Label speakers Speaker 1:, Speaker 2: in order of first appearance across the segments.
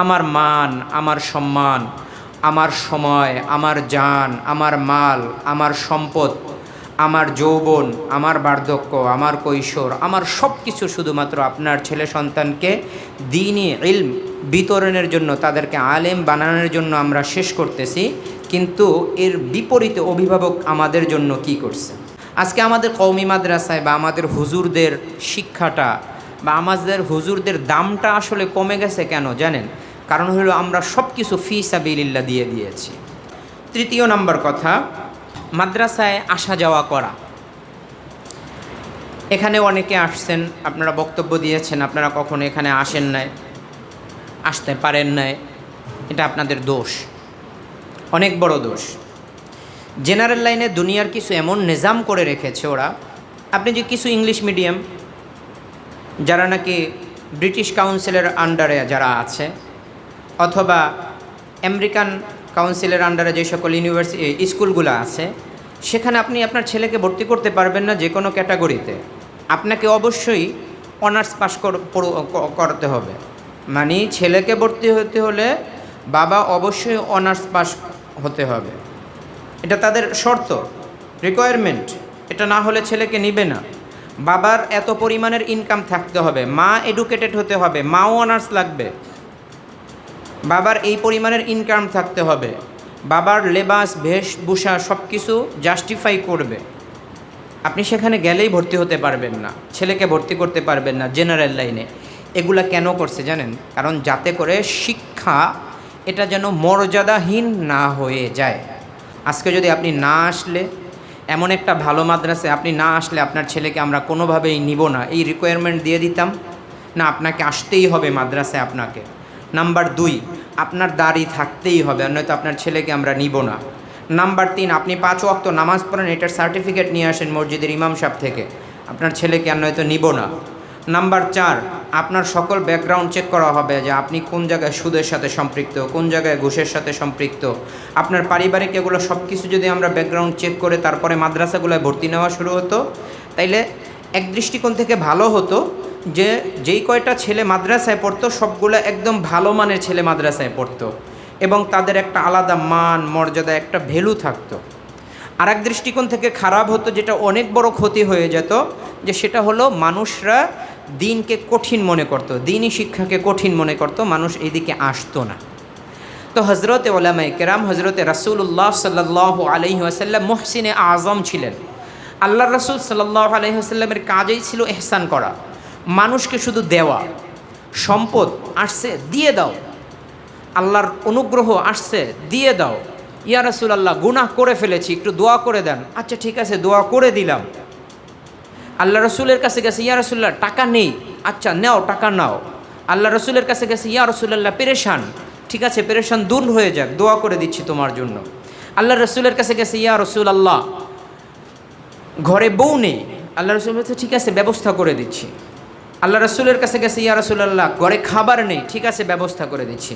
Speaker 1: আমার মান, আমার সম্মান, আমার সময়, আমার জান, আমার মাল, আমার সম্পদ, আমার যৌবন, আমার বার্ধক্য, আমার কৈশোর, আমার সব কিছু শুধুমাত্র আপনার ছেলে সন্তানকে দ্বীনি ইলম বিতরণের জন্য, তাদেরকে আলেম বানানোর জন্য আমরা শেষ করতেছি। কিন্তু এর বিপরীতে অভিভাবক আমাদের জন্য কি করছে? আজকে আমাদের কওমি মাদ্রাসায় বা আমাদের হুজুরদের শিক্ষাটা বা আমাদের হুজুরদের দামটা আসলে কমে গেছে কেন জানেন? কারণ হলো আমরা সব কিছু ফি সাবিলিল্লাহ দিয়ে দিয়েছি। তৃতীয় নম্বর কথা, মাদ্রাসায় আসা যাওয়া করা। এখানে অনেকে আসছেন, আপনারা বক্তব্য দিয়েছেন, আপনারা কখনো এখানে আসেন নাই, আসতে পারেন নাই, এটা আপনাদের দোষ, অনেক বড় দোষ। জেনারেল লাইনে দুনিয়ার কিছু এমন নিজাম করে রেখেছে ওরা। আপনি যে কিছু ইংলিশ মিডিয়াম যারা নাকি ব্রিটিশ কাউন্সিলের আন্ডারে যারা আছে, অথবা আমেরিকান কাউন্সিলের আন্ডারে যে সকল ইউনিভার্সিটি স্কুলগুলো আছে, সেখানে আপনি আপনার ছেলেকে ভর্তি করতে পারবেন না যে কোনো ক্যাটাগরিতে। আপনাকে অবশ্যই অনার্স পাস করতে হবে। মানে ছেলেকে ভর্তি হতে হলে বাবা অবশ্যই অনার্স পাস হতে হবে, এটা তাদের শর্ত, রিকোয়ারমেন্ট। এটা না হলে ছেলেকে নিবে না। বাবার এত পরিমাণের ইনকাম থাকতে হবে, মা এডুকেটেড হতে হবে, মাও অনার্স লাগবে, বাবার এই পরিমাণের ইনকাম থাকতে হবে, বাবার লেবাস বেশভূষা সব কিছু জাস্টিফাই করবে। আপনি সেখানে গেলেই ভর্তি হতে পারবেন না, ছেলেকে ভর্তি করতে পারবেন না জেনারেল লাইনে। এগুলা কেন করছে জানেন? কারণ যাতে করে শিক্ষা এটা যেন মর্যাদাহীন না হয়ে যায়। আজকে যদি আপনি না আসলে, এমন একটা ভালো মাদ্রাসায় আপনি না আসলে আপনার ছেলেকে আমরা কোনোভাবেই নিব না, এই রিকোয়ারমেন্ট দিয়ে দিতাম না, আপনাকে আসতেই হবে মাদ্রাসায়। আপনাকে নাম্বার 2, আপনার দাড়ি থাকতেই হবে, আর নয়তো আপনার ছেলেকে আমরা নিব না। নাম্বার 3, আপনি 5 ওয়াক্ত নামাজ পড়েন, এটার সার্টিফিকেট নিয়ে আসেন মসজিদের ইমাম সাহেব থেকে, আপনার ছেলেকে আর নয়তো নিব না। নাম্বার 4, আপনার সকল ব্যাকগ্রাউন্ড চেক করা হবে যে আপনি কোন জায়গায় সুদের সাথে সম্পৃক্ত, কোন জায়গায় ঘুষের সাথে সম্পৃক্ত, আপনার পারিবারিক এগুলো সব কিছু যদি আমরা ব্যাকগ্রাউন্ড চেক করে তারপরে মাদ্রাসাগুলোয় ভর্তি নেওয়া শুরু হতো, তাইলে এক দৃষ্টিকোণ থেকে ভালো হতো যে যেই কয়টা ছেলে মাদ্রাসায় পড়তো সবগুলো একদম ভালো মানের ছেলে মাদ্রাসায় পড়তো এবং তাদের একটা আলাদা মান মর্যাদা, একটা ভ্যালু থাকতো। আর এক দৃষ্টিকোণ থেকে খারাপ হতো, যেটা অনেক বড় ক্ষতি হয়ে যেত, যে সেটা হলো মানুষরা দিনকে কঠিন মনে করতো, দিনই শিক্ষাকে কঠিন মনে করতো, মানুষ এইদিকে আসতো না। তো হজরতে ওলামায়ে কেরাম, হজরতে রাসূলুল্লাহ সাল্লাল্লাহু আলাইহি ওয়াসাল্লাম মুহসিনে আজম ছিলেন। আল্লাহ রাসূল সাল্লাল্লাহু আলাইহি ওয়াসাল্লামের কাজই ছিল ইহসান করা, মানুষকে শুধু দেওয়া। সম্পদ আসছে দিয়ে দাও, আল্লাহর অনুগ্রহ আসছে দিয়ে দাও। ইয়া রাসূলুল্লাহ গুনাহ করে ফেলেছি, একটু দোয়া করে দেন। আচ্ছা ঠিক আছে, দোয়া করে দিলাম। আল্লাহ রসুলের কাছে গেছে, ইয়া রাসূলুল্লাহ টাকা নেই, আচ্ছা নাও টাকা নাও। আল্লাহ রসুলের কাছে গেছে, ইয়া রাসূলুল্লাহ পেরেশান, ঠিক আছে পেরেশান দূর হয়ে যাক, দোয়া করে দিচ্ছি তোমার জন্য। আল্লাহ রসুলের কাছে গেছে, ইয়া রাসূলুল্লাহ ঘরে বউ নেই, আল্লাহ রসুল বলছে ঠিক আছে ব্যবস্থা করে দিচ্ছি। আল্লাহ রসুলের কাছে গেছে, ইয়া রাসূলুল্লাহ ঘরে খাবার নেই, ঠিক আছে ব্যবস্থা করে দিচ্ছি।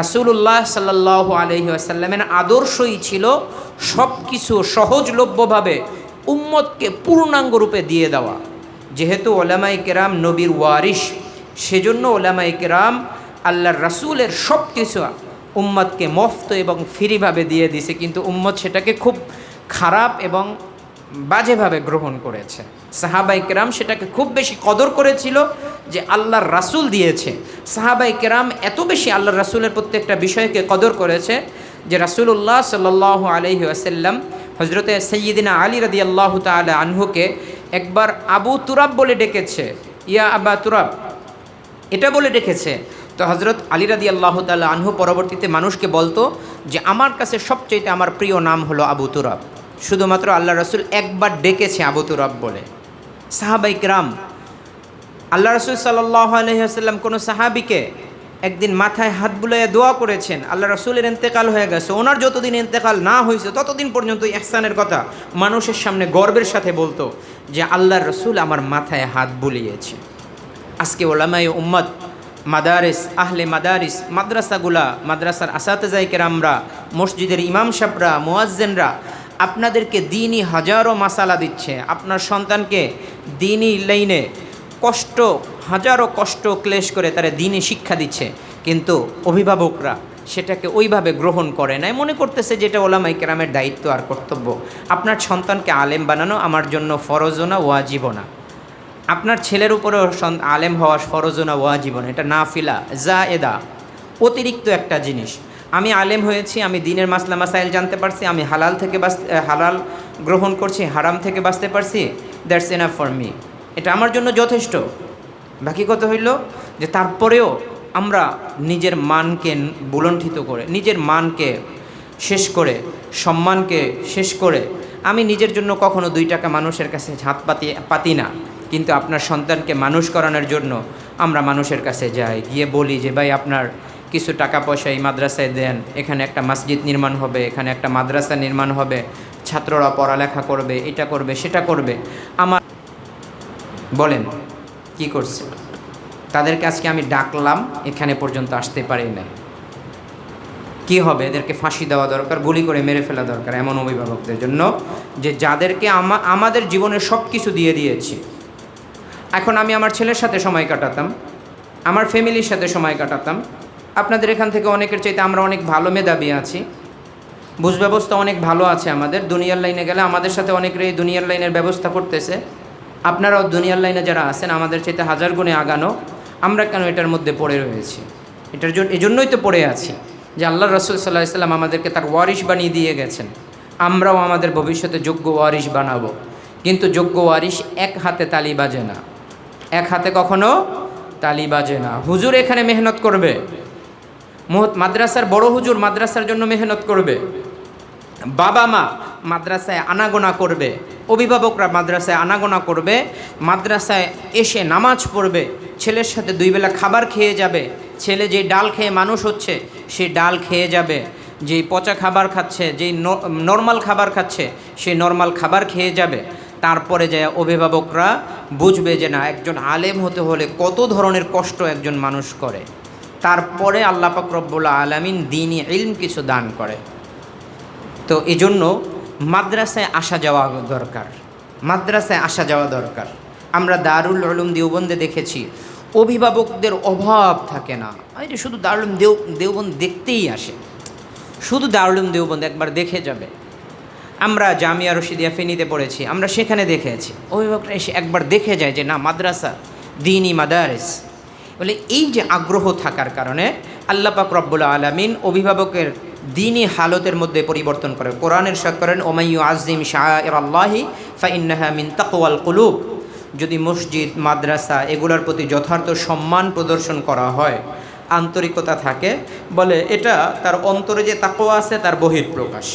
Speaker 1: রাসূলুল্লাহ সাল্লাল্লাহু আলাইহি ওয়াসাল্লামের আদর্শই ছিল সব কিছু সহজলভ্যভাবে উম্মতকে পূর্ণাঙ্গ রূপে দিয়ে দেওয়া। যেহেতু ওলামায়ে কেরাম নবীর ওয়ারিস, সেজন্য ওলামায়ে কেরাম আল্লাহর রাসূলের সব কিছু উম্মতকে মুফত এবং ফ্রিভাবে দিয়ে দিছে, কিন্তু উম্মত সেটাকে খুব খারাপ এবং বাজেভাবে গ্রহণ করেছে। সাহাবায়ে কেরাম সেটাকে খুব বেশি কদর করেছিল যে আল্লাহর রাসূল দিয়েছে। সাহাবায়ে কেরাম এত বেশি আল্লাহর রাসূলের প্রত্যেকটা বিষয়কে কদর করেছে যে রাসূলুল্লাহ সাল্লাল্লাহু আলাইহি ওয়াসাল্লাম হজরতে সৈয়দিনা আলী রাদিয়াল্লাহু তাআলা আনহুকে একবার আবু তুরাব বলে ডেকেছে, ইয়া আবা তুরাব এটা বলে ডেকেছে। তো হজরত আলী রাদিয়াল্লাহু তাআলা আনহু পরবর্তীতে মানুষকে বলতো যে আমার কাছে সবচেয়ে আমার প্রিয় নাম হলো আবু তুরাব। শুধুমাত্র আল্লাহ রাসূল একবার ডেকেছে আবু তুরাব বলে। সাহাবায়ে কেরাম, আল্লাহ রাসূল সাল্লাল্লাহু আলাইহি ওয়াসাল্লাম কোনো সাহাবীকে একদিন মাথায় হাত বুলাইয়া দোয়া করেছেন। আল্লাহ রাসূলের ইন্তেকাল হয়ে গেছে, ওনার যতদিন ইন্তেকাল না হয়েছে ততদিন পর্যন্ত ইহসানের কথা মানুষের সামনে গর্বের সাথে বলতো যে আল্লাহর রাসূল আমার মাথায় হাত বুলিয়েছে। আজকে ওলামায়ে উম্মত, মাদারিস, আহলে মাদারিস, মাদ্রাসাগুলা, মাদ্রাসার আসাতেজায়ে কেরামরা, মসজিদের ইমাম সাহেবরা, মুয়াজ্জিনরা আপনাদেরকে দ্বীনি হাজারো মাসালা দিচ্ছে, আপনার সন্তানকে দ্বীনি লাইনে হাজারো কষ্ট ক্লেশ করে তারা দ্বীনি শিক্ষা দিচ্ছে, কিন্তু অভিভাবকরা সেটাকে ওইভাবে গ্রহণ করে নাই, মনে করতেছে যেটা ওলামায়ে কেরামের দায়িত্ব আর কর্তব্য। আপনার সন্তানকে আলেম বানানো আমার জন্য ফরজও না, ওয়াজিবও না। আপনার ছেলের উপরেও আলেম হওয়া ফরজও না, ওয়াজিবও না। এটা নাফিলা, জায়েদা, অতিরিক্ত একটা জিনিস। আমি আলেম হয়েছি, আমি দিনের মাসলা মাসাইল জানতে পারছি, আমি হালাল থেকে হালাল গ্রহণ করছি, হারাম থেকে বাঁচতে পারছি, দ্যাটস এনাফ ফর মি। এটা আমার জন্য যথেষ্ট। বাকি কথা হইল যে তারপরেও আমরা নিজের মানকে বুলণ্ঠিত করে, নিজের মানকে শেষ করে, সম্মানকে শেষ করে, আমি নিজের জন্য কখনো 2 টাকা মানুষের কাছে হাত পাতি না, কিন্তু আপনার সন্তানকে মানুষ করানোর জন্য আমরা মানুষের কাছে যাই, গিয়ে বলি যে ভাই আপনার কিছু টাকা পয়সা এই মাদ্রাসায় দেন, এখানে একটা মসজিদ নির্মাণ হবে, এখানে একটা মাদ্রাসা নির্মাণ হবে, ছাত্ররা পড়ালেখা করবে, এটা করবে সেটা করবে। আমার বলেন কি করছে? তাদেরকে আজকে আমি ডাকলাম, এখানে পর্যন্ত আসতে পারি না। কি হবে? এদেরকে ফাঁসি দেওয়া দরকার, গুলি করে মেরে ফেলা দরকার এমন অভিভাবকদের জন্য, যে যাদেরকে আমাদের জীবনের সব কিছু দিয়ে দিয়েছি। এখন আমি আমার ছেলের সাথে সময় কাটাতাম, আমার ফ্যামিলির সাথে সময় কাটাতাম। আপনাদের এখান থেকে অনেকের চাইতে আমরা অনেক ভালো মেধাবী আছি, বুঝ ব্যবস্থা অনেক ভালো আছে আমাদের। দুনিয়ার লাইনে গেলে আমাদের সাথে অনেকের এই দুনিয়ার লাইনের ব্যবস্থা করতেছে। আপনারাও দুনিয়ার লাইনে যারা আছেন আমাদের চাইতে 1000 গুণে আগানো। আমরা কেন এটার মধ্যে পড়ে রয়েছি? এজন্যই তো পড়ে আছি যে আল্লাহ রাসূল সাল্লাল্লাহু আলাইহি ওয়াসাল্লাম আমাদেরকে তার ওয়ারিশ বানিয়ে দিয়ে গেছেন। আমরাও আমাদের ভবিষ্যতে যোগ্য ওয়ারিশ বানাবো। কিন্তু যোগ্য ওয়ারিশ এক হাতে তালি বাজে না, এক হাতে কখনো তালি বাজে না। হুজুর এখানে মেহনত করবে, মাদ্রাসার বড় হুজুর মাদ্রাসার জন্য মেহনত করবে, বাবা মা মাদ্রাসায় আনাগোনা করবে, অভিভাবকরা মাদ্রাসায় আনাগোনা করবে, মাদ্রাসায় এসে নামাজ পড়বে, ছেলের সাথে 2 বেলা খাবার খেয়ে যাবে। ছেলে যেই ডাল খেয়ে মানুষ হচ্ছে সেই ডাল খেয়ে যাবে, যেই পচা খাবার খাচ্ছে, যেই নর্মাল খাবার খাচ্ছে সেই নর্মাল খাবার খেয়ে যাবে। তারপরে যায় অভিভাবকরা বুঝবে যে না, একজন আলেম হতে হলে কত ধরনের কষ্ট একজন মানুষ করে। তারপরে আল্লাহ পাক রব্বুল আলামিন দ্বীনি ইলম কিছু দান করে। তো এই জন্য মাদ্রাসায় আসা যাওয়া দরকার, মাদ্রাসায় আসা যাওয়া দরকার। আমরা দারুল উলুম দেওবন্দে দেখেছি অভিভাবকদের অভাব থাকে না। আরে শুধু দারুল উলুম দেওবন্দ দেখতেই আসে, শুধু দারুল উলুম দেওবন্দ একবার দেখে যাবে। আমরা জামিয়া রশিদিয়া ফেনীতে পড়েছি, আমরা সেখানে দেখেছি অভিভাবকরা এসে একবার দেখে যায় যে না, মাদ্রাসা দ্বীনি মাদারিস। বলে এই যে আগ্রহ থাকার কারণে আল্লাহ পাক রব্বুল আলামিন অভিভাবকের দ্বীনি হালতের মধ্যে পরিবর্তন করে। কোরআনের ইরশাদ করেন, ওমান ইউআযযিম শাআইরাল্লাহি ফাইন্নাহা মিন তাকওয়াল কুলুব। যদি মসজিদ মাদ্রাসা এগুলোর প্রতি যথার্থ সম্মান প্রদর্শন করা হয়, আন্তরিকতা থাকে, বলে এটা তার অন্তরে যে তাকওয়া আছে তার বহিঃপ্রকাশ।